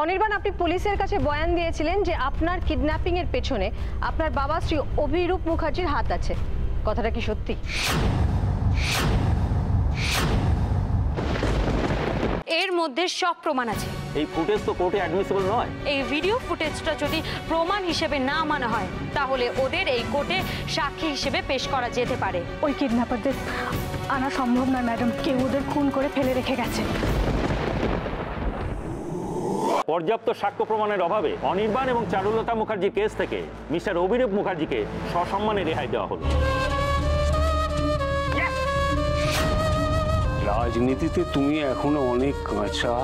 অনির্বাণ, আপনি পুলিশের কাছে বয়ান দিয়েছিলেন যে আপনার কিডন্যাপিং এর পেছনে আপনার বাবা শ্রী অভিরূপ মুখার্জির হাত আছে। কথাটা কি সত্যি? এর মধ্যে সব প্রমাণ আছে। এই ফুটেজ তো কোর্টে অ্যাডমিসিবল নয়। এই ভিডিও ফুটেজটা যদি প্রমাণ হিসেবে না মানা হয় তাহলে ওদের এই কোর্টে সাক্ষী হিসেবে পেশ করা যেতে পারে। ওই কিডন্যাপারদের আনা সম্ভব নয় ম্যাডাম, কেউ ওদের খুন করে ফেলে রেখে গেছে। পর্যাপ্ত সাক্ষ্য প্রমাণের অভাবে অনির্বাণ এবং চারুলতা মুখার্জির কেস থেকে মিস্টার অভিরূপ মুখার্জিকে সসম্মানে রেহাই দেওয়া হলো। রাজনীতিতে তুমি এখনো অনেক কাঁচা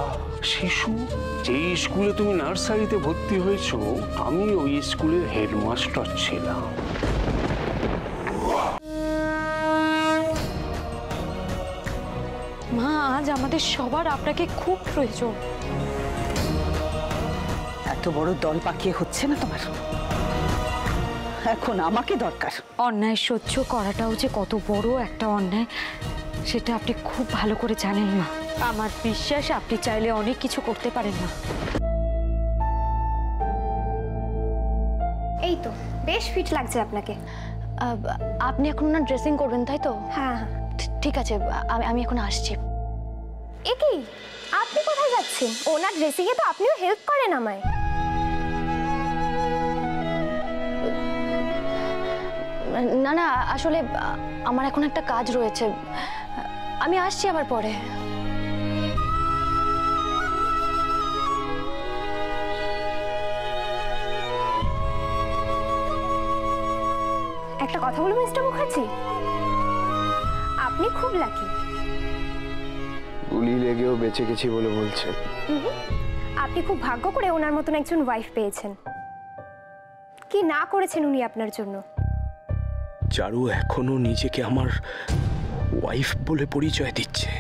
শিশু। যেই স্কুলে তুমি নার্সারিতে ভর্তি হয়েছো, আমি ওই স্কুলের হেডমাস্টার ছিলাম। মা, আজ আমাদের সবার আপনাকে খুব প্রয়োজন। এত বড় দল পাকিয়ে হচ্ছে না তোমার? এখন আমাকে দরকার। অন্যায় সহ্য করাটাও যে কত বড় একটা অন্যায় সেটা আপনি খুব ভালো করে জানেন মা। আমার বিশ্বাস আপনি চাইলে অনেক কিছু করতে পারেন মা। এই তো বেশ ফিট লাগছে আপনাকে। আপনি এখন না ড্রেসিং করবেন, তাই তো? হ্যাঁ। ঠিক আছে, আমি এখন আসছি। এ কি, আপনি কোথায় যাচ্ছেন? ওনার ড্রেসিং এ তো আপনিও হেল্প করেন আমায়। না না, আসলে আমার এখন একটা কাজ রয়েছে, আমি আসছি আবার পরে। একটা কথা বলবো মিস্টার মুখার্জি, আপনি খুব লাকি। গুলি লেগেও বেঁচে গেছি বলে বলছে। আপনি খুব ভাগ্য করে ওনার মতন একজন ওয়াইফ পেয়েছেন। কি না করেছেন উনি আপনার জন্য। চারু এখনো নিজেকে আমার ওয়াইফ বলে পরিচয় দিচ্ছে।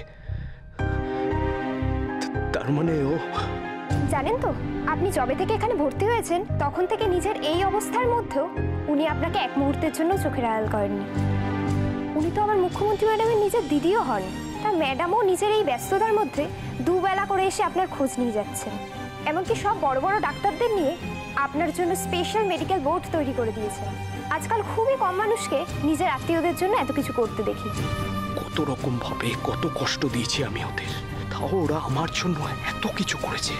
তার মানে ও জানেন তো, আপনি যবে থেকে এখানে ভর্তি হয়েছেন তখন থেকে নিজের এই অবস্থার মধ্যেও উনি আপনাকে এক মুহূর্তের জন্য চোখের আড়াল করেননি। উনি তো আমার মুখ্যমন্ত্রী ম্যাডামের নিজের দিদিও হন। তা ম্যাডামও নিজের এই ব্যস্ততার মধ্যে দুবেলা করে এসে আপনার খোঁজ নিয়ে যাচ্ছেন। এমনকি সব বড় বড় ডাক্তারদের নিয়ে আপনার জন্য স্পেশাল মেডিকেল বোর্ড তৈরি করে দিয়েছেন। আজকাল খুবই কম মানুষকে নিজের আত্মীয়দের জন্য এত কিছু করতে দেখি। কত রকম ভাবে কত কষ্ট দিয়েছি আমি ওদের, তাও ওরা আমার জন্য এত কিছু করেছে।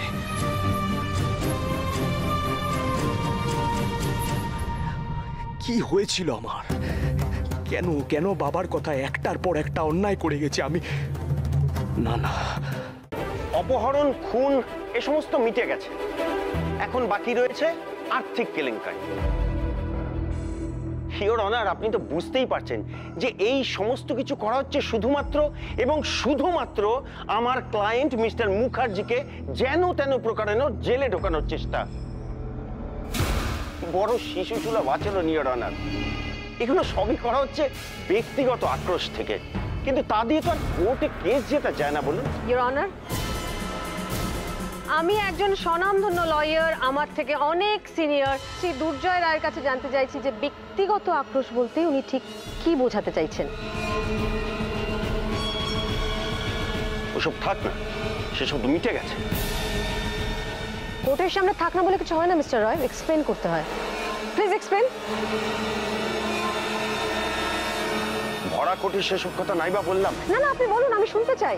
কি হয়েছিল আমার? কেন কেন বাবার কথা একটার পর একটা অন্যায় করে গেছে আমি? না না, অপহরণ, খুন এ সমস্ত মিটে গেছে। এখন বাকি রয়েছে আর্থিক কেলেঙ্কারি। ইওর অনার, আপনি তো বুঝতেই পারছেন যে এই সমস্ত কিছু করা হচ্ছে শুধুমাত্র এবং শুধুমাত্র আমার ক্লায়েন্ট মিস্টার মুখার্জিকে যেন তেন প্রকারেণ জেলে ঢোকানোর চেষ্টা। বড় শিশুসুলভ আচরণ ইওর অনার। এগুলো সবই করা হচ্ছে ব্যক্তিগত আক্রোশ থেকে, কিন্তু তা দিয়ে তো আর কোর্টে কেস জেতা যায় না বলুন। ইওর অনার, আমি একজন স্বনামধন্য লয়ার, আমার থেকে অনেক সিনিয়র শ্রী দুর্জয় রায়ের কাছে জানতে চাইছি যে ব্যক্তিগত আক্রোশ বলতে উনি ঠিক কি বোঝাতে চাইছেন। ওসব থাক না, সেসব তো মিটে গেছে। কোর্টের সামনে থাক না বলে কিছু হয় না মিস্টার রয়, এক্সপ্লেন করতে হয়। Please explain. ভরা কোর্টে সেসব কথা নাই বা বললাম। না না, আপনি বলুন, আমি শুনতে চাই।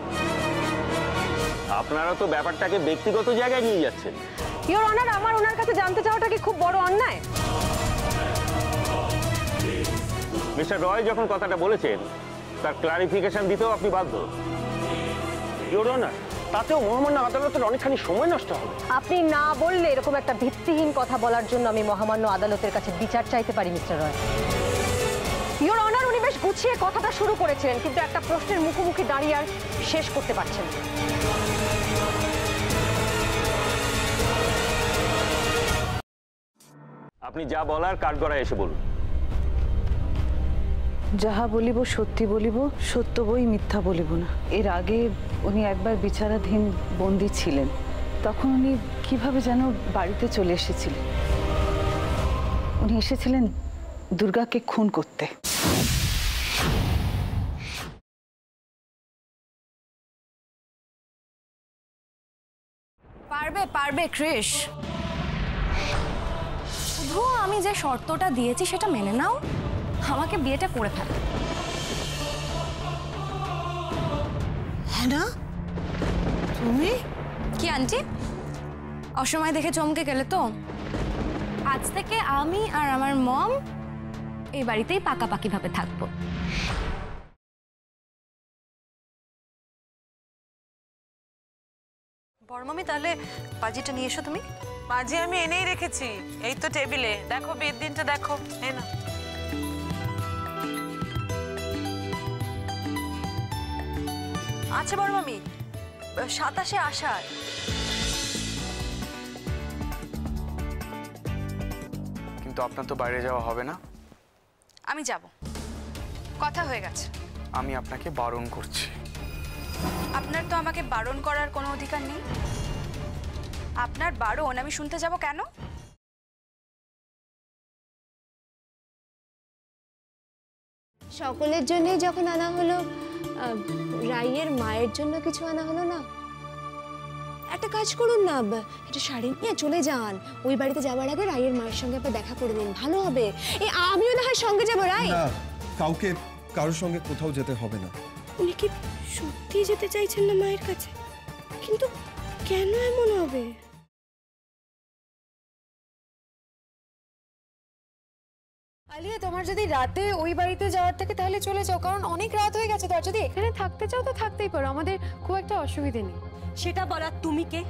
আপনারা তো ব্যাপারটাকে ব্যক্তিগত জায়গায় নিয়ে যাচ্ছেন। ইওর অনার, আমার ওনার কাছে জানতে চাওয়াটা কি খুব বড় অন্যায়? মিস্টার রয় যখন কথাটা বলেছেন তার ক্লারিফিকেশন দিতেও আপনি বাধ্য। ইওর অনার, তাতেও মহামান্য আদালতের অনেকখানি সময় নষ্ট হবে। আপনি না বললে এরকম একটা ভিত্তিহীন কথা বলার জন্য আমি মহামান্য আদালতের কাছে বিচার চাইতে পারি মিস্টার রয়। ইওর অনার, উনি বেশ গুছিয়ে কথাটা শুরু করেছিলেন, কিন্তু একটা প্রশ্নের মুখোমুখি দাঁড়িয়ে আর শেষ করতে পারছেন না। আপনি যা বলার কাঠগড়ায় এসে বলুন। যাহা বলিব সত্যি বলিব, সত্য বই মিথ্যা বলিব না। এর আগে উনি একবার বিচারাধীন বন্দী ছিলেন, তখন উনি কিভাবে যেন বাড়িতে চলে এসেছিলেন। উনি এসেছিলেন দুর্গাকে খুন করতে। পারবে পারবে কৃষ, শুধু আমি যে শর্তটা দিয়েছি সেটা মেনে নাও, আমাকে বিয়েটা করে ফেল। হ্যাঁ না তুমি? কি আন্টি, অসময় দেখে চমকে গেলে তো? আজ থেকে আমি আর আমার মম এই বাড়িতেই পাকাপাকি ভাবে থাকবো। বড় মামি, তাহলে বাজিটা নিয়ে এসো তুমি। বাজি আমি এনেই রেখেছি, এই তো টেবিলে। দেখো বিয়ের দিনটা দেখো, এই না। আচ্ছা বড় মামি, 27-এ আষাঢ়। কিন্তু আপনার তো বাইরে যাওয়া হবে না। আমি যাব, কথা হয়ে গেছে। আমি আপনাকে বারণ করছি। আপনার তো আমাকে বারণ করার কোনো অধিকার নেই। আপনার বারণ আমি শুনতে যাব কেন? সকলের জন্য যখন আনা হলো, রাইয়ের মায়ের জন্য কিছু আনা হলো না? একটা কাজ করুন না, একটা শাড়ি নিয়ে চলে যান। ওই বাড়িতে যাওয়ার আগে রাইয়ের মায়ের সঙ্গে একবার দেখা করে নিন, ভালো হবে। আমিও না হয় সঙ্গে যাবো। রাই, কাউকে কারোর সঙ্গে কোথাও যেতে হবে না। উনি কি সত্যি যেতে চাইছেন না মায়ের কাছে? কিন্তু কেন এমন হবে? আলিয়া, তোমার যদি রাতে ওই বাড়িতে যাওয়ার থাকে তাহলে চলে যাও, কারণ অনেক রাত হয়ে গেছে। তো আর যদি এখানে থাকতে চাও তো থাকতেই পারো, আমাদের খুব একটা অসুবিধে নেই। সেটা বলার তুমি কে?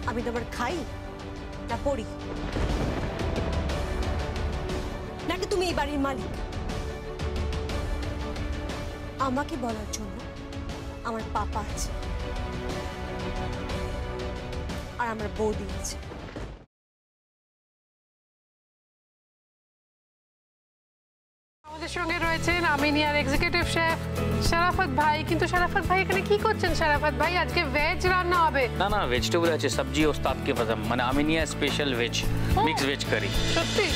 আমি তোমার খাই না পড়ি, নাকি তুমি এই বাড়ির মালিক? আমাকে বলার জন্য আমার পাপা আছে আর আমার বৌদি আছে। আমাদের সঙ্গে রয়েছেন আমিনিয়ার এক্সিকিউটিভ শেফ শরাফত ভাই। কিন্তু শরাফত ভাই এখানে কি করছেন? শরাফত ভাই, আজকে ভেজ রান্না হবে। না না, ভেজিটেবল আছে, সবজি ওস্তাদ কে পছন্দ, মানে Aminia special veg, mix veg curry. সত্যি?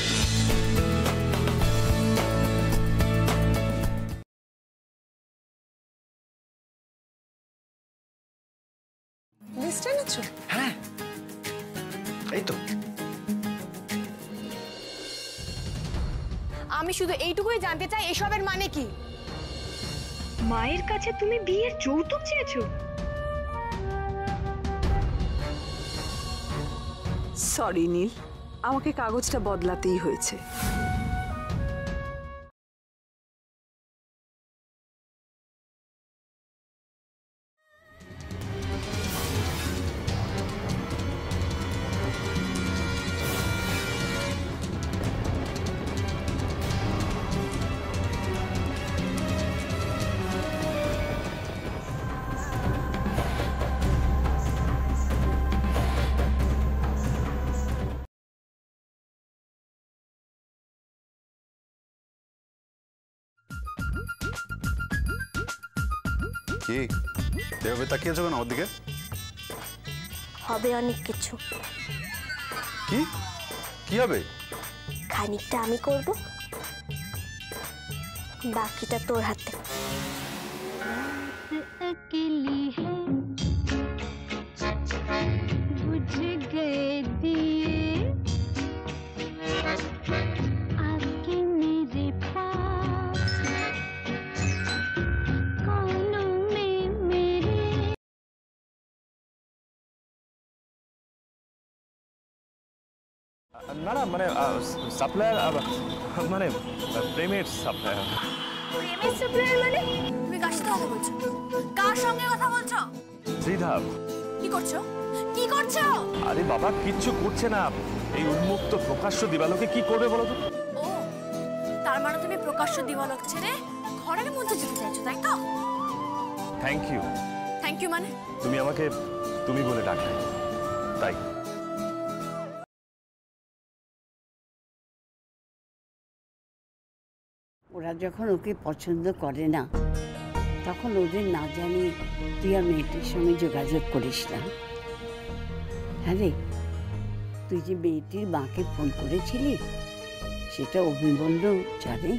লিস্টে আছো? হ্যাঁ, এই তো। আমি শুধু এইটুকুই জানতে চাই, এসবের মানে কি? মায়ের কাছে তুমি বিয়ের যৌতুক চেয়েছো? সরি নীল, আমাকে কাগজটা বদলাতেই হয়েছে। কি এভাবে তাকিয়েছো কেন ওর দিকে? হবে অনেক কিছু। কি কি হবে? খানিকটা আমি করব, বাকিটা তোর হাতে। না না, মানে সাপ্লায়ার, মানে প্রেমের সাপ্লায়ার। প্রেমের সাপ্লায়ার মানে? তুমি কার সাথে কথা বলছো? কার সঙ্গে কথা বলছো? শ্রীধাব। কি করছো? কি করছো? আরে বাবা, কিচ্ছু করছে না। এই উন্মুক্ত প্রকাশ্য দিবালোকে কি করবে বলো তো? ও, তার মানে তুমি প্রকাশ্য দিবালোক ছেড়ে ঘরের মধ্যে যেতে চাইছো, তাই তো? Thank you. থ্যাংক ইউ মানে? তুমি আমাকে তুমি বলে ডাকলে, তাই। ওরা যখন ওকে পছন্দ করে না, তখন ওদের না জানিয়ে তুই আর মেয়েটির সঙ্গে যোগাযোগ করিস না। হ্যাঁ রে, তুই যে মেয়েটির মাকে ফোন করেছিলি সেটা অভিমন্যু জানে?